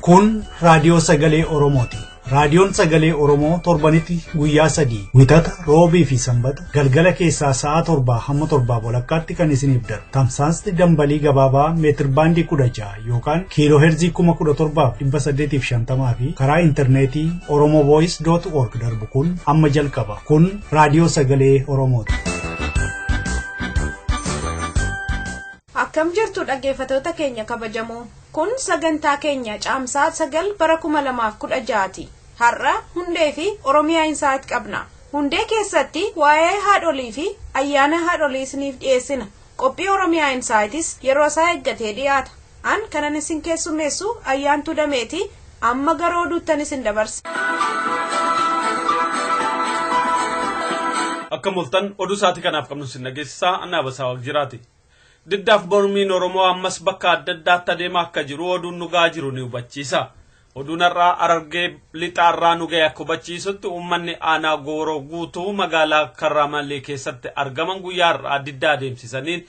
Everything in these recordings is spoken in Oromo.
Kun raadiyoo sagalee Oromooti. Raadiyoon sagalee Oromoo torbanitti guyyaa 3 wixata roobii fi sanbata galgala keessaa sa'a 7 hamma 7 walakkaatti kan isiniif darbu. Tamsaasni dambalii gabaabaa meetir baandii 16 yookaan kiiloo heerzii 17,850 fi karaa intarneetii oromovoice.org darbu kun amma jalqaba. Kun raadiyoo sagalee Oromooti. Akkam jirtu dhaggeeffattoota keenya kabajamoo. Kun sagantaa keenya Caamsaa 9 bara 2016ti. Har'a Hundee fi Oromia Insight qabna. Hundee keessatti waa'ee haadholii fi ayyaana haadholii isiniif dhiyeessina. Qophii Oromia Insightis yeroo isaa eeggatee dhiyaata. An kanan isin keessummeessu ayyaantu dameeti. Amma gara oduuttan isin dabarsa. Akka mul'atan oduu isaati kanaaf qabnu isin dhageessisaa annaabasaa waq jiraati. Diddaaf mormiin Oromoo ammas bakka adda addaatti adeemaa akka jiru oduun nugaa jiru ni hubachiisa. Oduun har'aa Harargee lixaarraa nu ga'e akka hubachiisutti uummanni aanaa Gooroo guutuu magaalaa Karramallee keessatti argaman guyyaa har'aa diddaa adeemsisaniin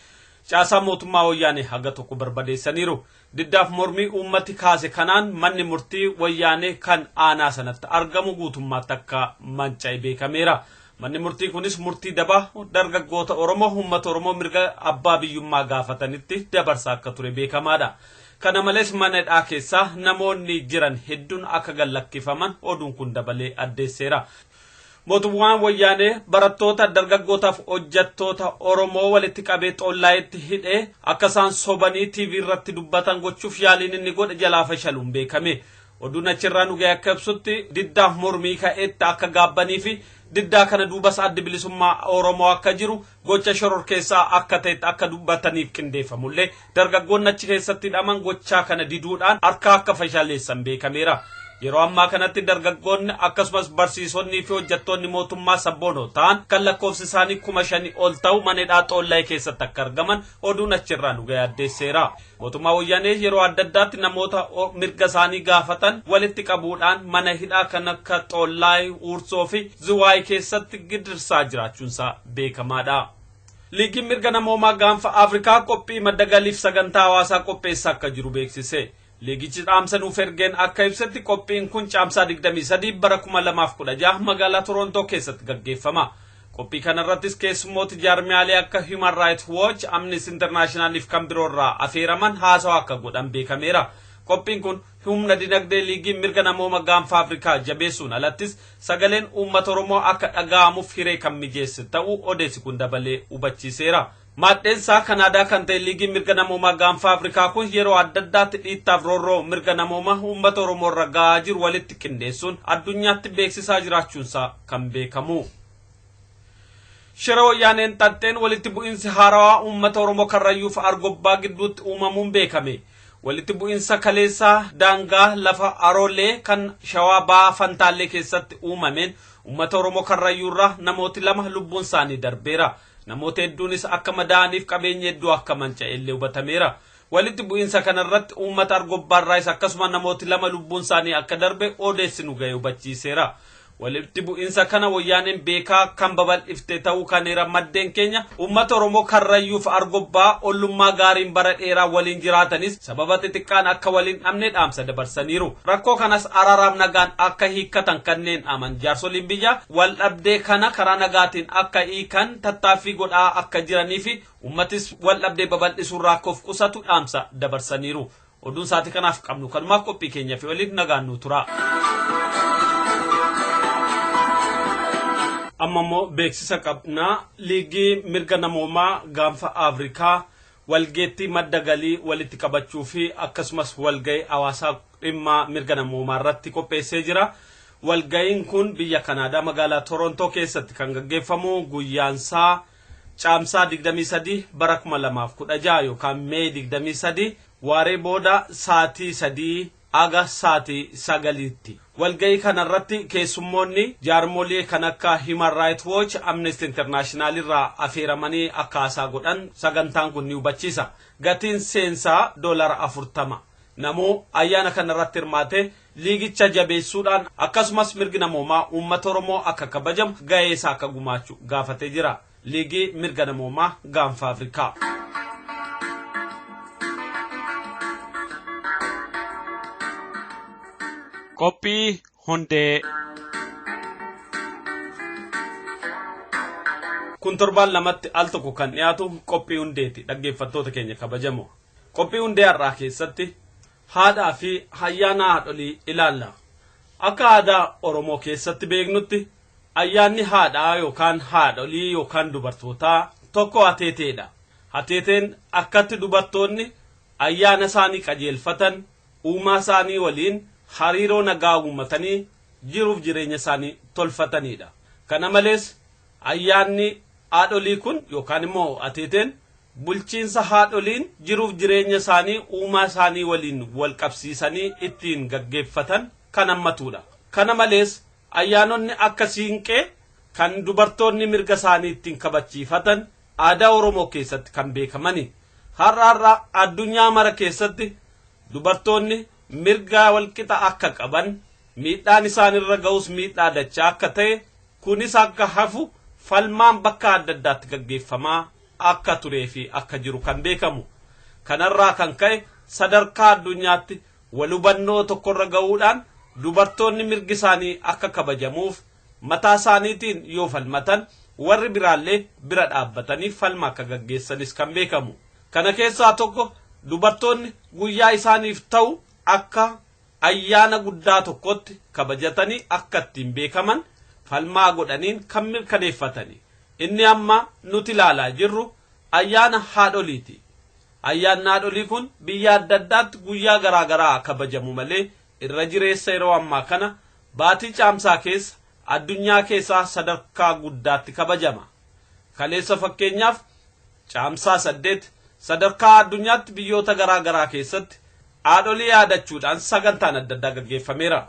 caasaa mootummaa wayyaanee haga tokko barbadeessaniiru. Diddaaf mormii uummati kaase kanaan manni murtii wayyaanee kan aanaa sanatti argamu guutummaatti akka manca'e beekameera. Manni murtii kunis murtii dabaa dargaggoota Oromoo uummata Oromoo mirga abbaa biyyummaa gaafatanitti dabarsaa akka ture beekamaadha. Kana malees mana hidhaa keessaa namoonni jiran hedduun akka gallakkifaman oduun kun dabalee addeesseera. Mootummaan wayyaanee barattoota dargaggootaaf hojjettoota Oromoo walitti qabee xollaayetti hidhee akka isaan sobanii TV irratti dubbatan gochuuf yaaliin inni godhe jalaa fashaluun beekame. Oduun achirraa nu ga'e akka ibsutti diddaaf mormii ka'eetti akka gaabbanii fi diddaa kana duubas adda bilisummaa Oromoo akka jiru gocha shoror keessaa akka ta'etti akka dubbataniif qindeeffamullee dargaggoonni achi keessatti hidhaman gochaa kana diduudhaan harka akka fashaleessan beekameera. Yeroo ammaa kanatti dargaggoonni akkasumas barsiisonni fi hojjettoonni mootummaa sabboonoo ta'an kan lakkoofsi isaanii 5,000 ol ta'u mana hidhaa Xollaayee keessatti akka argaman oduun achirraa nu ga'e addeesseera. Mootummaa wayyaanee yeroo adda addaatti namoota mirga isaanii gaafatan walitti qabuudhaan mana hidhaa kan akka Xollaayee, Uursoo fi Ziwaayee keessatti gidirsaa jiraachuunsaa beekamaadha. Liigiin mirga namoomaa gaanfa Afrikaa qophii madda galiif sagantaa hawaasaa qopheessaa akka jiru beeksise. Liigichi dhaamsa nuuf ergeen akka ibsetti qophiin kun Caamsaa 23 bara 2016 magaalaa Torontoo keessatti gaggeeffama. Qophii kanarrattis keessummooti jaarmiyaalee akka Human Rights Watch, Amnesty International fi kan biroorraa affeeraman haasawaa akka godhan beekameera. Qophiin kun humna dinagdee liigiin mirga namooma gaanfa Afrikaa jabeessuun alattis sagaleen uummata Oromoo akka dhaga'amuuf hiree kan mijeesse ta'uu odeessi kun dabalee hubachiiseera. Maddeensaa Kanaadaa kan ta'e liigiin mirga namoomaa gaanfa Afrikaa kun yeroo adda addaatti dhiittaaf roorroo mirga namoomaa uummata Oromoo irra ga'aa jiru walitti qindeessuun addunyaatti beeksisaa jiraachuunsaa kan beekamu. Shira wayyaaneen xaxxeen walitti bu'iinsi haarawaa uummata Oromoo Karrayyuuf Argobbaa gidduutti uumamuun beekame. Walitti bu'iinsa kaleessaa daangaa lafa Aroolee kan Shawaa Ba'aa Fantaallee keessatti uumameen uummata Oromoo Karrayyuurraa namooti 2 lubbuun isaanii darbeera. Namoota hedduunis akka madaa'aniif qabeenya hedduu akka manca'e illee hubatameera. Walitti bu'iinsa kanarratti uummata Argobbaarraas akkasuma namooti 2 lubbuun isaanii akka darbe odeessi nu ga'e hubachiiseera. Walitti bu'iinsa kana wayyaaneen beekaa kan babal'ifte ta'uu kaneera maddeen keenya uummata Oromoo Karrayyuuf Argobbaa ollummaa gaariin bara dheeraa waliin jiraatanis sababa xixiqqaan akka waliin dhabne dhaamsa dabarsaniiru. Rakkoo kanas araaraaf nagaan akka hiikkatan kanneen dhaaman jaarsoliin biyyaa wal dhabdee kana karaa nagaatiin akka hiikan tattaaffii godhaa akka jiranii fi uummatis wal dhabdee babal'isuurraa akka of qusatu dhaamsa dabarsaniiru. Oduun saatii kanaaf qabnu kanumaaf qophii keenya fi waliin nagaan nu tura. Ammoo beeksisa qabnaa liigii mirga namoomaa gaanfa Afrikaa walgeettii madda galii walitti qabachuu fi akkasumas walga'ii hawaasaa dhimma mirga namoomaa irratti qopheessee jira. Walga'iin kun biyya Kanaadaa magaalaa Torontoo keessatti kan gaggeeffamu guyyaansaa Caamsaa 23 bara 2016 yookaan Mee 23 waaree booda sa'aatii 3 aga sa'aatii 9tti. Walga'ii kanarratti keessummoonni jaarmolee kan akka Human Rights Watch, Amnesty International irraa affeeramanii akka haasaa godhan sagantaan kun ni hubachiisa. Gatiin seensaa $40. Namuu ayyaana kanarratti hirmaate liigicha jabeessuudhaan akkasumas mirgi namoomaa uummata Oromoo akka kabajamu ga'ee isaa akka gumaachu gaafatee jira. Liigii mirga namoomaa gaanfa Afrikaa. Qophii Hundee. Kun torbaan lamatti al tokko kan dhiyaatu qophii Hundeeti dhaggeeffattoota keenya kabajamoo. Qophii Hundee har'aa keessatti haadhaa fi ayyaana haadholii ilaalla. Akka aadaa Oromoo keessatti beeknutti ayyaanni haadhaa yookaan haadholii yookaan dubartootaa tokko hateeteedha. Hateeteen akkatti dubartoonni ayyaana isaanii qajeelfatan uumaa isaanii waliin hariiroo nagaa uummatanii jiruuf jireenya isaanii tolfatanidha. Kana malees ayyaanni haadholii kun yookaan immoo hateeteen bulchiinsa haadholiin jiruuf jireenya isaanii uumaa isaanii waliin wal qabsiisanii ittiin gaggeeffatan kan hammatudha. Kana malees ayyaanonni akka siinqee kan dubartoonni mirga isaanii ittiin kabachiifatan aadaa Oromoo keessatti kan beekamani. Har'a addunyaa mara keessatti dubartoonni mirga walqixa akka qaban miidhaan isaanirra ga'us miidhaa dachaa akka ta'e kunis akka hafu falmaan bakka adda addaatti gaggeeffamaa akka turee fi akka jiru kan beekamu. Kanarraa kan ka'e sadarkaa addunyaatti wal hubannoo tokkorra ga'uudhaan dubartoonni mirgi isaanii akka kabajamuuf mataa isaaniitiin yoo falmatan warri biraallee bira dhaabbatanii falma akka gaggeessanis kan beekamu. Kana keessaa tokko dubartoonni guyyaa isaaniif ta'u akka ayyaana guddaa tokkotti kabajatanii akka ittiin beekaman falmaa godhaniin kan mirkaneeffatani. Inni amma nuti ilaalaa jirru ayyaana haadholiiti. Ayyaanni haadholii kun biyya adda addaatti guyyaa garaa garaa kabajamu malee irra jireessa yeroo ammaa kana baatii caamsaa keessa addunyaa keessaa sadarkaa guddaatti kabajama. Kaleessa fakkeenyaaf caamsaa 8 sadarkaa addunyaatti biyyoota garaa garaa keessatti haadholii yaadachuudhaan sagantaan adda addaa gaggeeffameera.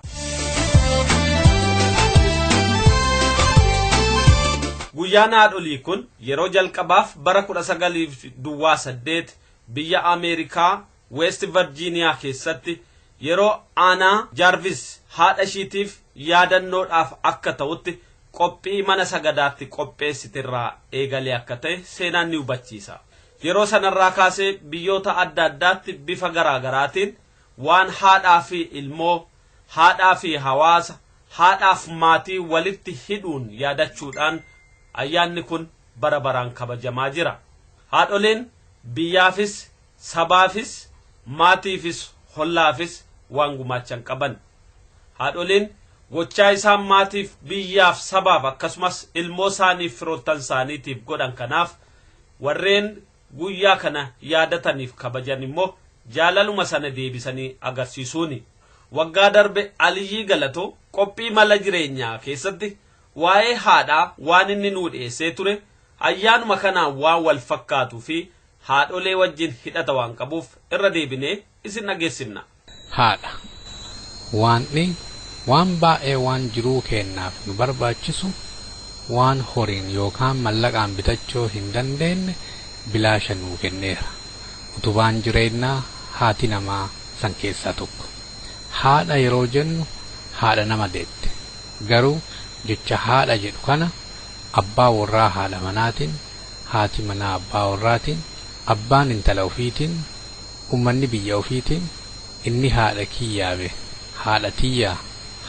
Guyyaan haadholii kun yeroo jalqabaaf bara 1908 biyya Ameerikaa West Virginia keessatti yeroo Aanaa Jarvis haadha ishiitiif yaadannoodhaaf akka ta'utti qophii mana sagadaatti qopheessitirraa eegalee akka ta'e seenaan ni hubachiisa. Yeroo sanarraa kaasee biyyoota adda addaatti bifa garaa garaatiin waan haadhaa fi ilmoo, haadhaa fi hawaasa, haadhaaf maatii walitti hidhuun yaadachuudhaan ayyaanni kun bara baraan kabajamaa jira. Haadholeen biyyaafis, sabaafis, maatiifis, hollaafis waan gumaachan qaban. Haadholeen gochaa isaan maatiif, biyyaaf, sabaaf akkasumas ilmoo isaaniif firoottan isaaniitiif godhan kanaaf warreen guyyaa kana yaadataniif kabajan immoo jaalaluma sana deebisanii agarsiisuuni. Waggaa darbe Aliyyii Galatoo qophii mala jireenyaa keessatti waa'ee haadhaa waan inni nuu dhiyeessee ture ayyaanuma kanaan waan wal fakkaatuu fi haadholee wajjin hidhata waan qabuuf irra deebinee isin dhageessifna. Haadha waan baay'ee waan jiruu kennaaf nu barbaachisu waan horiin yookaan mallaqaan bitachuu hin dandeenye bilaasha nuu kenneera. Utubaan jireenyaa haati namaa san keessaa tokko. Haadha yeroo jennu haadha nama deette. Garuu jecha haadha jedhu kana abbaa warraa haadha manaatiin, haati manaa abbaa warraatiin, abbaan intala ofiitiin, ummanni biyya ofiitiin inni haadha kiyyaabe, haadha tiyyaa,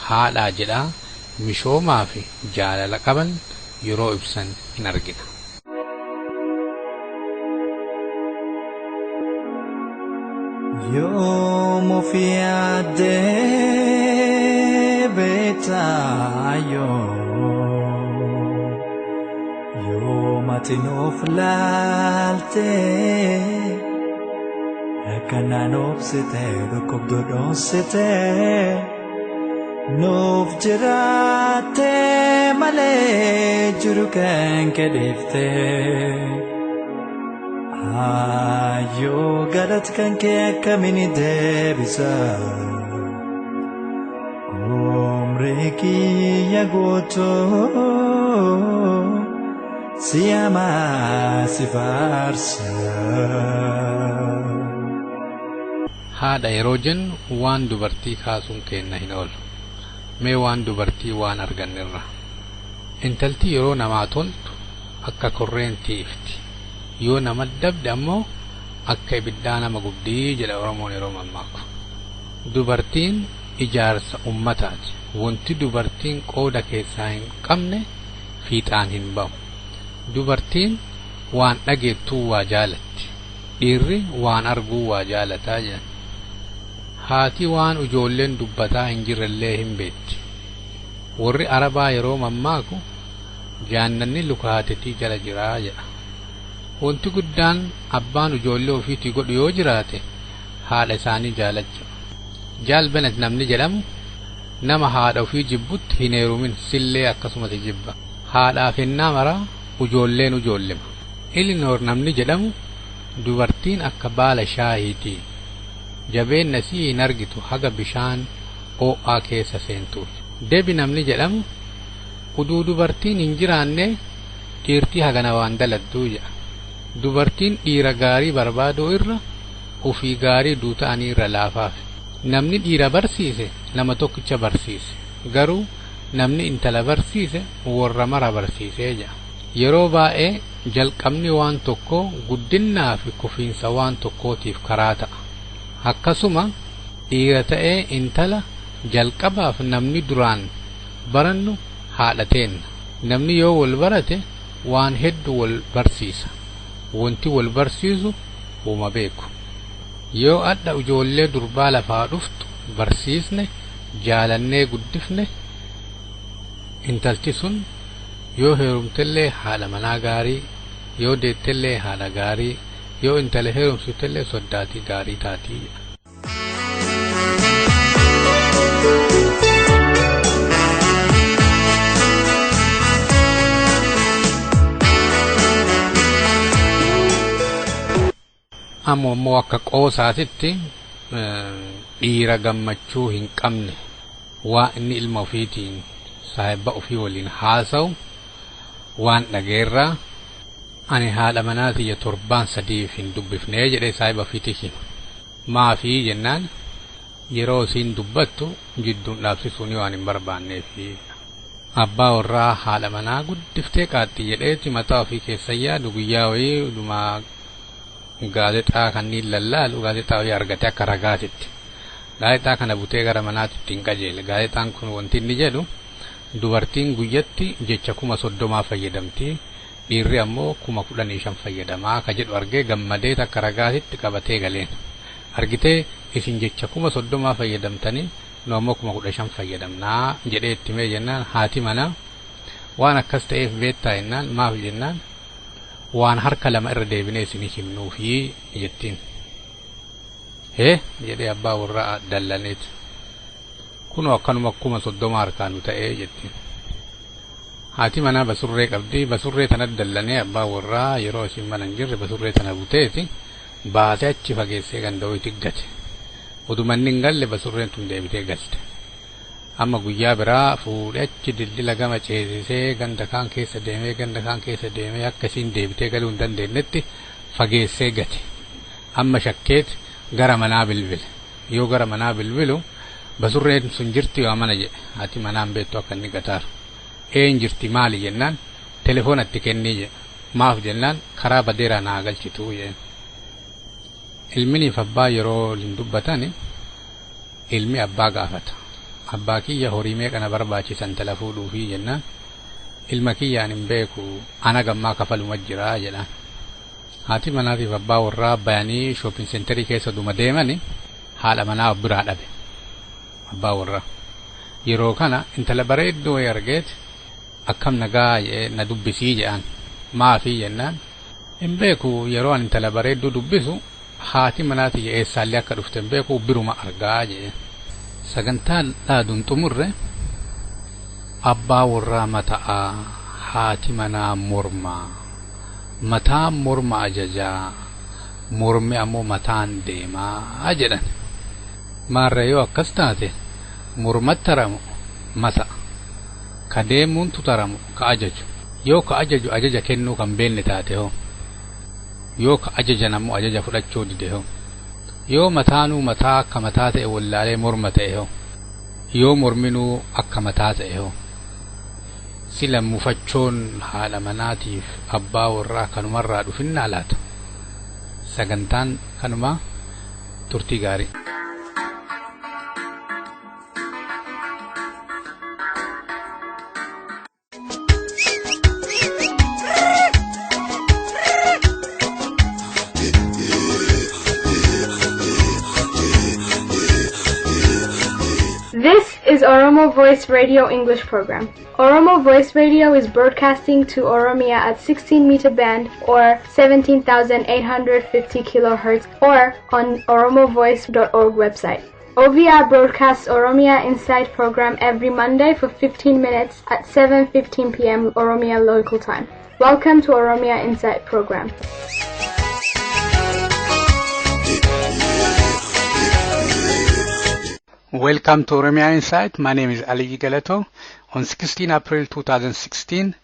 haadhaa jedhaa mishoomaa fi jaalala qaban yeroo ibsan hin argina. Yoom ofii addee beektaa yoom ati nuuf laaltee akkanaan obsitee dhukkubduu dhoonsitee nuuf jiraattee malee jiru kan kedheeftee. Ayo galat kan kee akkamiin deebisa umrii kiyya guutuu siyamaa si faarsa. Haadha yeroo jennu waan dubartii kaasuun kenna hin oolu. Mee waan dubartii waan argannirra. Intalti yeroo namaa toltu akka korreentii ifti. Yoo nama dabde ammoo akka ibiddaa nama gubdii jedha Oromoon yeroo mammaaku. Dubartiin ijaarsa ummataati. Wanti dubartiin qooda keessaa hin qabne fiixaan hin ba'u. Dubartiin waan dhageettuu waa jaalatti. Dhiirri waan arguu waa jaalataa jedhan. Haati waan ijoolleen dubbataa hin jirrellee hin beetti. Warri Arabaa yeroo mammaaku jaannanni luka haatetii jala jiraa jedha. Wanti guddaan abbaan ijoollee ofiitii godhu yoo jiraate haadha isaanii jaalachuu. Jaalbenet namni jedhamu nama haadha ofii jibbutti hin heerumin sillee akkasumas jibba. Haadhaaf hennaa maraa ijoolleen ijoollema. Ilinoor namni jedhamu dubartiin akka baala shaahiitii. Jabeenna sii hin argitu haga bishaan oo'aa keessa seentuuti. Debi namni jedhamu uduu dubartiin hin jiraanne dhiirtii hagana waan daladduu jedha. Dubartiin dhiira gaarii barbaaduu irra ofii gaarii duuta'anii irra laafaaf. Namni dhiira barsiise nama tokkicha barsiise. Garuu namni intala barsiise warra mara barsiisee jedha. Yeroo baay'ee jalqabni waan tokkoo guddinnaa fi kufiinsa waan tokkootiif karaa ta'a. Akkasuma dhiira ta'ee intala jalqabaaf namni duraan barannu haadhateenna. Namni yoo wal barate waan hedduu wal barsiisa. Wanti wal barsiisu uuma beeku. Yoo adda ijoollee durbaa lafaa dhuftu barsiisne jaalannee guddifne intalti sun yoo heerumtellee haadha manaa gaarii, yoo deettellee haadha gaarii, yoo intala heerumsitellee soddaatii gaarii taatii. Ammoo akka qoosaatitti dhiira gammachuu hin qabne waa inni ilma ofiitiin saahiba ofii waliin haasa'u waan dhageerraa ani haadha manaatii 7 hin dubbifnee jedhee saahiba ofiitii hima. Maafii jennaan yeroo isiin dubbattu jidduun dhaabsisuun waan hin barbaanneefi. Abbaa warraa haadha manaa guddiftee qaatti jedheeti mataa ofii keessa yaadu guyyaa wayii dhumaa gaazexaa kanniin lallaalu gaazexaa wayii argate akka ragaatitti. Gaazexaa kana butee gara manaatitti hin qajeele. Gaazexaan kun wanti inni jedhu dubartiin guyyatti jecha 30 fayyadamti, dhiirri ammoo 15 fayyadamaa ka jedhu argee gammadee akka ragaatitti qabatee galeen. Argitee isin jecha 30 fayyadamtanii nu ammoo 15 fayyadamnaa jedhee itti mee jennaan haati manaa waan akkas ta'eef beektaa jennaan maaf jennaan waan harka lama irra deebinee isinii himnuufi jettiin. Jedhee abbaa warraa dallaneeti. Kunoo akkanuma 30 harkaanu ta'ee jettiin. Haati manaa basurree qabdi. Basurree tana dallanee abbaa warraa yeroo isin mana hin jirre basurree tana buteeti baatee achi fageessee ganda'uu itti gate. Udumanni hin galle basurreen tun deebitee galte. Amma guyyaa biraa fuudhee achi dildila gama ceesisee ganda kaan keessa deemee akkasiin deebitee galuu hin dandeenyetti fageessee gate. Amma shakkeet gara manaa bilbile. Yoo gara manaa bilbilu basurreen sun jirti waa mana jedhe. Haati manaan beektu akka inni gataaru. Een jirti maali jennaan telefoonatti kennii jedhe. Maaf jennaan karaa badeeraa naa galchituu jedhe. Ilminiif abbaa yeroo hin dubbatani ilmi abbaa gaafata. Abbaa kiyya horii meeqana barbaachisan tala fuudhuufi jennaan ilma kiyyaan hin beeku ana gammaa kafaluma jiraa jedhaan. Haati manaatiif abbaa warraa bayanii shopping centerii keessa duma deemani haadha manaa biraa dhabe. Abbaa warraa yeroo kana intala bareedduu wayii argeet akkam nagaa na dubbisii jedhaan. Maafii jennaan hin beeku yeroo an intala bareedduu dubbisu haati manaatii eessaallee akka dhufte hin beeku biruma argaa jedhe. Sagantaan dhaaduun xumurre abbaa warraa mataa haati manaa mormaa. Mataan morma ajajaa mormi ammoo mataan deemaa jedhan. Maarra yoo akkas taate mormatti taramu mata ka deemuun tutaramu ka ajaju. Yoo ka ajaju ajaja kennuu kan beenne taate hoo yoo ka ajajan ammoo ajaja fudhachuu dide hoo yoo mataanuu mataa akka mataa ta'e wallaalee morma ta'e hoo yoo morminuu akka mataa ta'e hoo sila mufachoon haadha manaatiif abbaa warraa kanumarraa dhufinnaa laata. Sagantaan kanumaa turtii gaarii. is Oromo Voice Radio English program. Oromo Voice Radio is broadcasting to Oromia at 16-meter band or 17,850 kilohertz or on oromovoice.org website. OVR broadcasts Oromia Insight program every Monday for 15 minutes at 7:15 p.m. Oromia local time. Welcome to Oromia Insight program. Welcome to Oromia Insight. My name is Ali Galato. On 16 April 2016,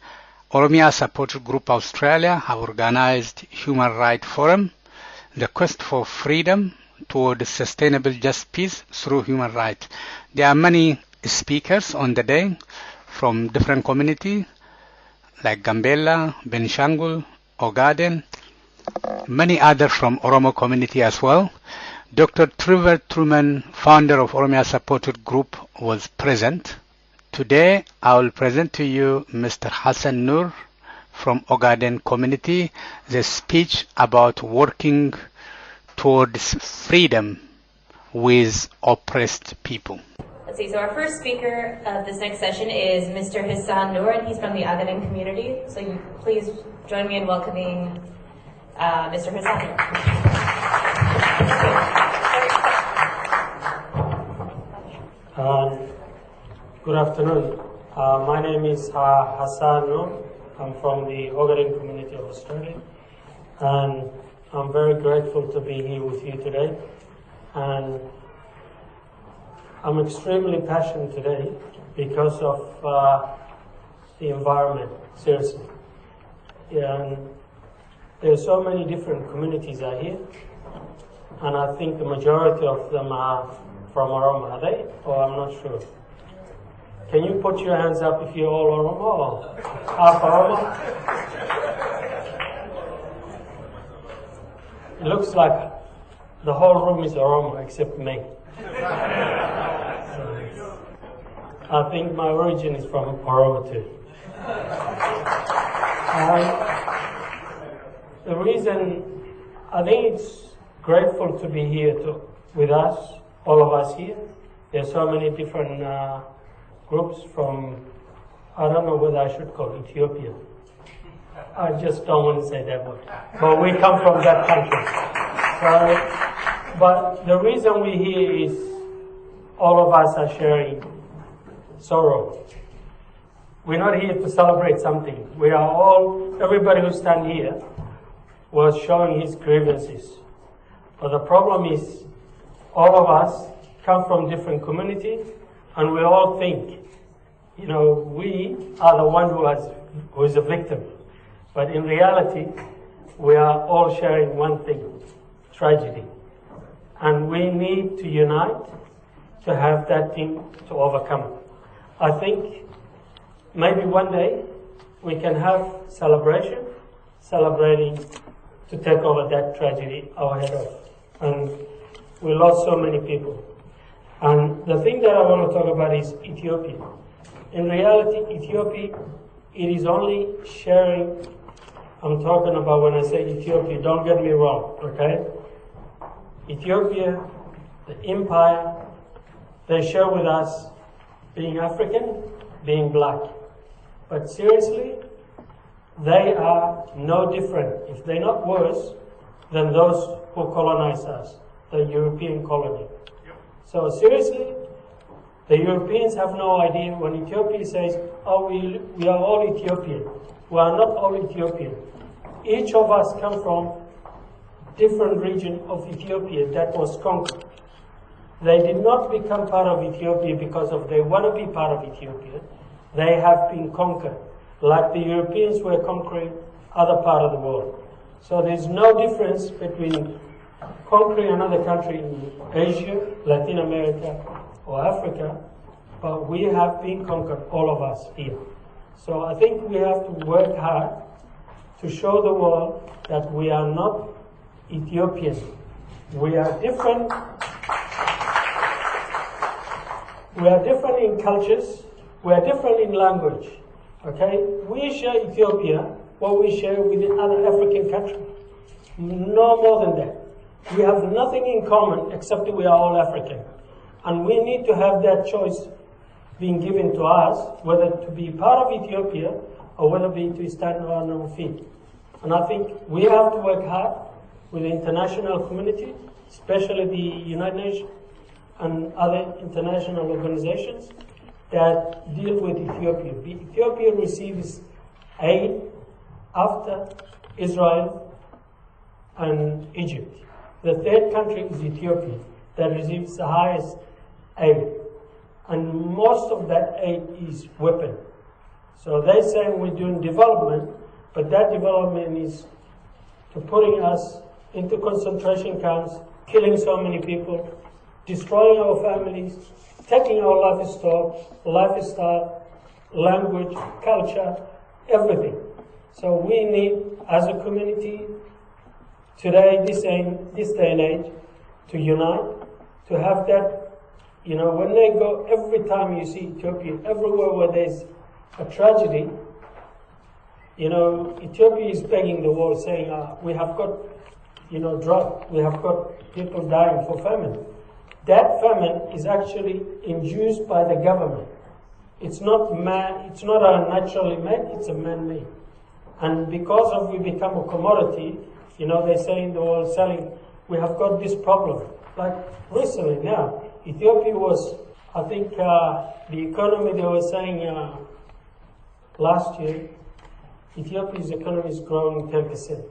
Oromia Support Group Australia have organized Human Rights Forum, the quest for freedom toward sustainable just peace through human rights. There are many speakers on the day from different communities like Gambella, Benishangul, Ogaden, many others from Oromo community as well. Dr. Trevor Truman, founder of Oromia Supported Group, was present. Today, I will present to you Mr. Hassan Nur from Ogaden community, the speech about working towards freedom with oppressed people. Let's see, so our first speaker of this next session is Mr. Hassan Nur, and he's from the Ogaden community. So you please join me in welcoming Mr. Hassan Nur. Good afternoon. My name is Hassan Nur. I'm from the Ogaden community of Australia, and I'm very grateful to be here with you today. And I'm extremely passionate today because of the environment, seriously. And there's so many different communities out here, and I think the majority of them are from Oromo, are they? Or I'm not sure. Can you put your hands up if you're all Oromo or half Oromo? It looks like the whole room is Oromo except me. I think my origin is from Oromo too. The reason I think it's grateful to be here with us, all of us here. There's so many different groups from, I don't know whether I should call Ethiopia. I just don't want to say that word. But we come from that country. So, but the reason we're here is all of us are sharing sorrow. We're not here to celebrate something. We are all, everybody who stand here was showing his grievances. But the problem is all of us come from different communities, and we all think, you know, we are the one who is a victim. But in reality, we are all sharing one thing, tragedy. And we need to unite to have that thing to overcome. I think maybe one day we can have celebrating to take over that tragedy our head off. And we lost so many people. And the thing that I want to talk about is Ethiopia. In reality, Ethiopia, it is only sharing. I'm talking about when I say Ethiopia, don't get me wrong, okay? Ethiopia, the empire, they share with us being African, being black. But seriously, they are no different, if they're not worse, than those who colonized us, the European colony. So seriously, the Europeans have no idea when Ethiopia says, oh, we are all Ethiopian. We are not all Ethiopian. Each of us come from different region of Ethiopia that was conquered. They did not become part of Ethiopia because they want to be part of Ethiopia. They have been conquered, like the Europeans were conquering other part of the world. So there's no difference between conquering another country in Asia, Latin America, or Africa, but we have been conquered, all of us here. So I think we have to work hard to show the world that we are not Ethiopian. We are different. We are different in cultures. We are different in language. Okay? We share Ethiopia, what we share with other African countries. No more than that. We have nothing in common except we are all African. And we need to have that choice being given to us, whether to be part of Ethiopia or whether to stand on our feet. And I think we have to work hard with the international community, especially the United Nations and other international organizations that deal with Ethiopia. Ethiopia receives aid after Israel and Egypt. The third country is Ethiopia that receives the highest aid. And most of that aid is weapon. So they say we're doing development, but that development is to putting us into concentration camps, killing so many people, destroying our families, taking our lifestyle, language, culture, everything. So we need, as a community, today, this day and age, to unite, to have that, when they go, every time you see Ethiopia, everywhere where there's a tragedy, Ethiopia is begging the world, saying, we have got, drought, we have got people dying for famine. That famine is actually induced by the government. It's not naturally made, it's a man-made. And because of we become a commodity, they say in the world selling, we have got this problem. Like recently now, Ethiopia was, I think the economy, they were saying last year, Ethiopia's economy is growing 10%.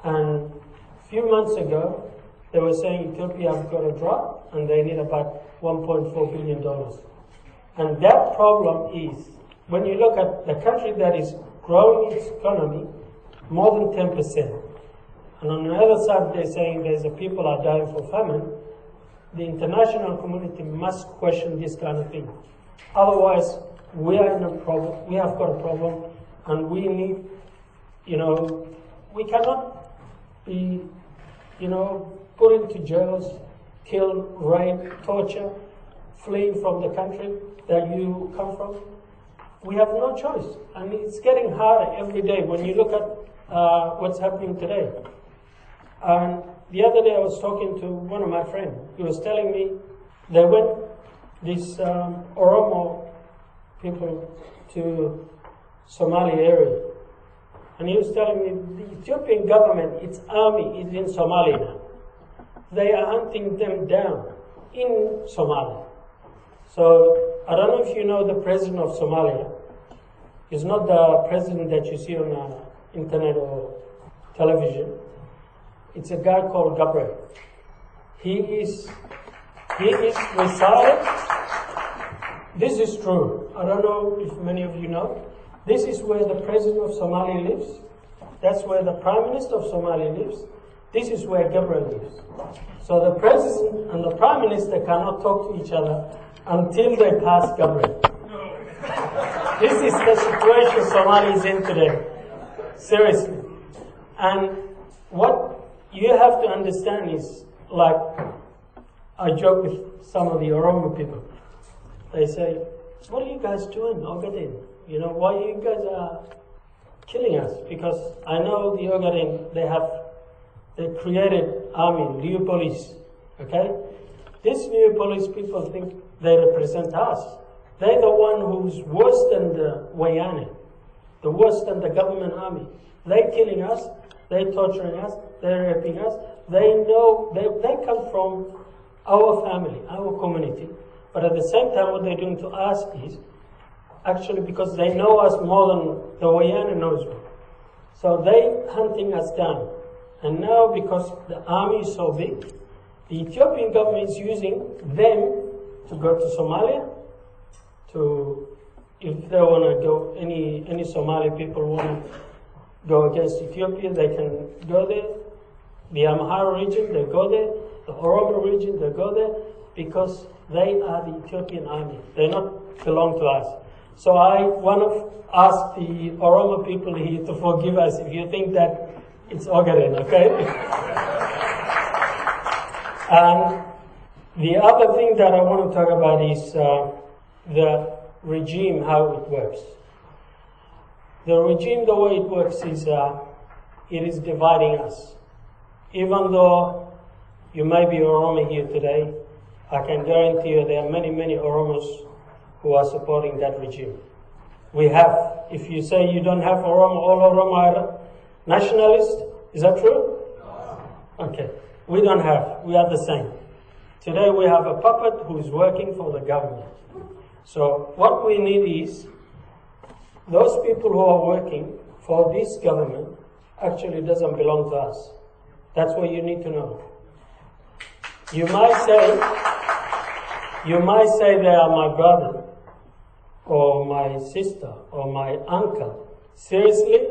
And a few months ago, they were saying Ethiopia have got a drought and they need about $1.4 billion. And that problem is, when you look at the country that is growing its economy more than 10%, and on the other side they're saying there's a people are dying for famine, the international community must question this kind of thing. Otherwise, we are in a problem, we have got a problem, and we need, we cannot be, put into jails, killed, raped, torture, fleeing from the country that you come from. We have no choice. And it's getting harder every day when you look at what's happening today. And the other day I was talking to one of my friends. He was telling me they went, these Oromo people, to Somali area. And he was telling me the Ethiopian government, its army is in Somalia now. They are hunting them down in Somalia. So I don't know if you know the president of Somalia. He's not the president that you see on the internet or television. It's a guy called Gabriel. He is resided. This is true. I don't know if many of you know. This is where the president of Somalia lives. That's where the prime minister of Somalia lives. This is where Gabriel lives. So the president and the prime minister cannot talk to each other until they pass Gabriel. This is the situation Somalia is in today. Seriously. And what you have to understand is, like, I joke with some of the Oromo people. They say, what are you guys doing, Ogaden? Why you guys are killing us? Because I know the Ogaden, they created army, new police, okay? These new police people think they represent us. They're the one who's worse than the Wayane, the worse than the government army. They're killing us, they're torturing us, they're raping us. They know, they come from our family, our community. But at the same time, what they're doing to us is, actually because they know us more than the Wayane knows us. So they're hunting us down. And now, because the army is so big, the Ethiopian government is using them to go to Somalia, if they want to go, any Somali people want to go against Ethiopia, they can go there. The Amhara region, they go there. The Oromo region, they go there, because they are the Ethiopian army. They not belong to us. So I want to ask the Oromo people here to forgive us if you think that it's Ogaden, okay? And the other thing that I want to talk about is the regime, how it works. The regime, the way it works is, it is dividing us. Even though you may be Oromo here today, I can guarantee you there are many, many Oromos who are supporting that regime. We have, if you say you don't have Oromo, all Oromo are nationalists, is that true? Okay, we don't have, we are the same. Today we have a puppet who is working for the government. So what we need is, those people who are working for this government actually doesn't belong to us. That's what you need to know. You might say they are my brother, or my sister, or my uncle. Seriously,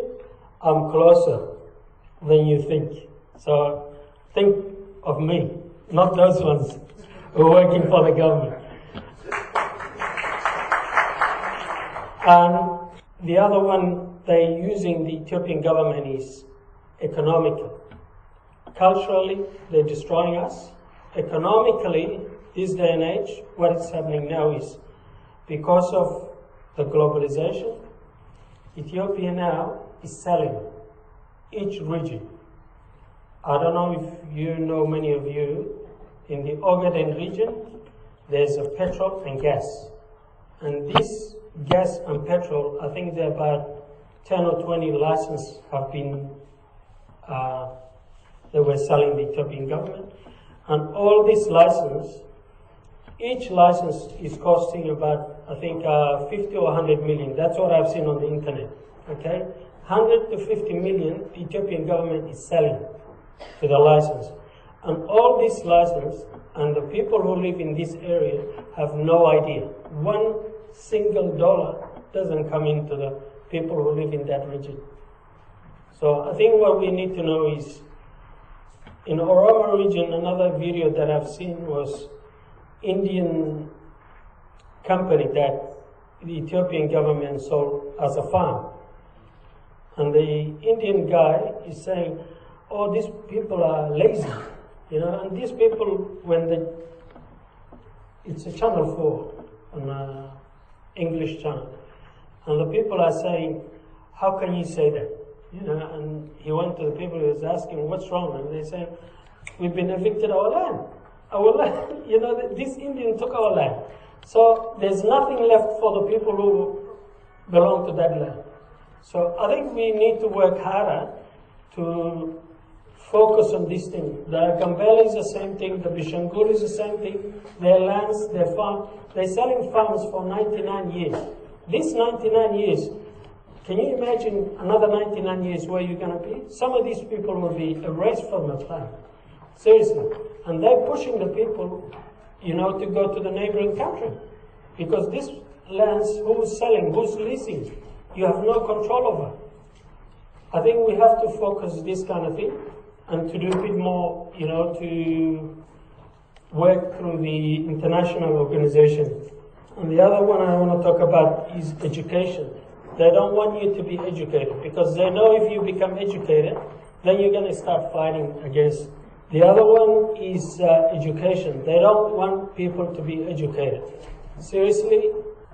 I'm closer than you think. So think of me, not those ones who are working for the government. And the other one they're using the Ethiopian government is economical. Culturally, they're destroying us. Economically, this day and age, what is happening now is because of the globalization, Ethiopia now is selling each region. I don't know if you know, many of you, in the Ogaden region, there's a petrol and gas. And this gas and petrol, I think there are about 10 or 20 licenses have been, they were selling the Ethiopian government. And all these licenses, each license is costing about, I think, 50 or 100 million. That's what I've seen on the internet, okay? 100 to 50 million the Ethiopian government is selling to the license. And all these licenses and the people who live in this area have no idea. One single dollar doesn't come into the people who live in that region. So I think what we need to know is, in Oromo region, another video that I've seen was Indian company that the Ethiopian government sold as a farm. And the Indian guy is saying, oh, these people are lazy, you know, and these people, when they, it's a channel 4, an English channel, and the people are saying, how can you say that? You know, and he went to the people, he was asking, what's wrong? And they say, we've been evicted our land. Our land, you know, this Indian took our land. So there's nothing left for the people who belong to that land. So I think we need to work harder to focus on this thing. The Gambela is the same thing, the Bishangul is the same thing, their lands, their farm, they're selling farms for 99 years. These 99 years, can you imagine another 99 years where you're going to be? Some of these people will be erased from the planet. Seriously. And they're pushing the people, you know, to go to the neighboring country. Because these lands, who's selling, who's leasing, you have no control over. I think we have to focus this kind of thing and to do a bit more, you know, to work through the international organization. And the other one I want to talk about is education. They don't want you to be educated because they know if you become educated, then you're going to start fighting against. The other one is education. They don't want people to be educated. Seriously,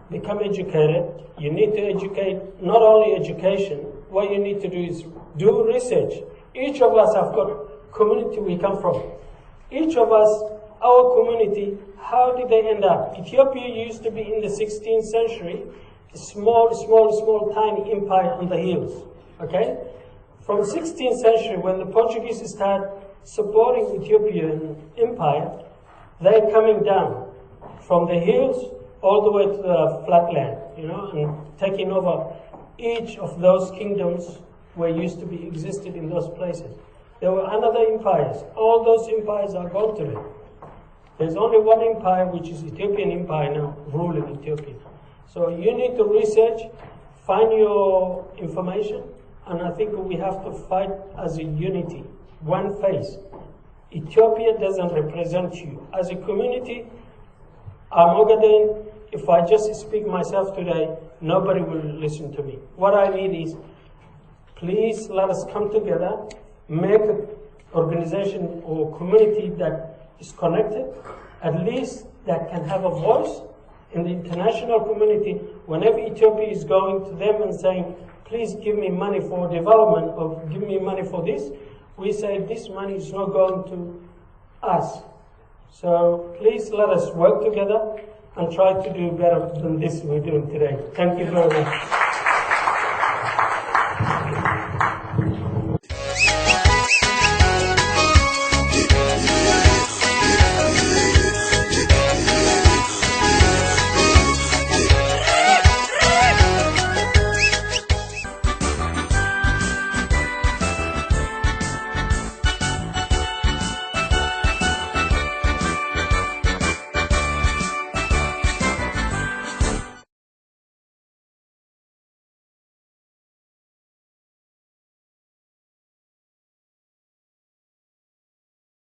become educated. You need to educate, not only education, what you need to do is do research. Each of us have got community we come from. Each of us, our community, how did they end up? Ethiopia used to be in the 16th century, a small, tiny empire on the hills, okay? From 16th century, when the Portuguese started supporting Ethiopian empire, they're coming down from the hills all the way to the flatland, you know, and taking over each of those kingdoms where used to be existed in those places. There were other empires. All those empires are gone today. There's only one empire, which is Ethiopian empire now, ruling Ethiopia. So you need to research, find your information, and I think we have to fight as a unity, one face. Ethiopia doesn't represent you. As a community, I'm Ogaden. If I just speak myself today, nobody will listen to me. What I need is, please let us come together, make an organization or community that is connected, at least that can have a voice in the international community. Whenever Ethiopia is going to them and saying, please give me money for development or give me money for this, we say this money is not going to us. So please let us work together and try to do better than this we're doing today. Thank you very much.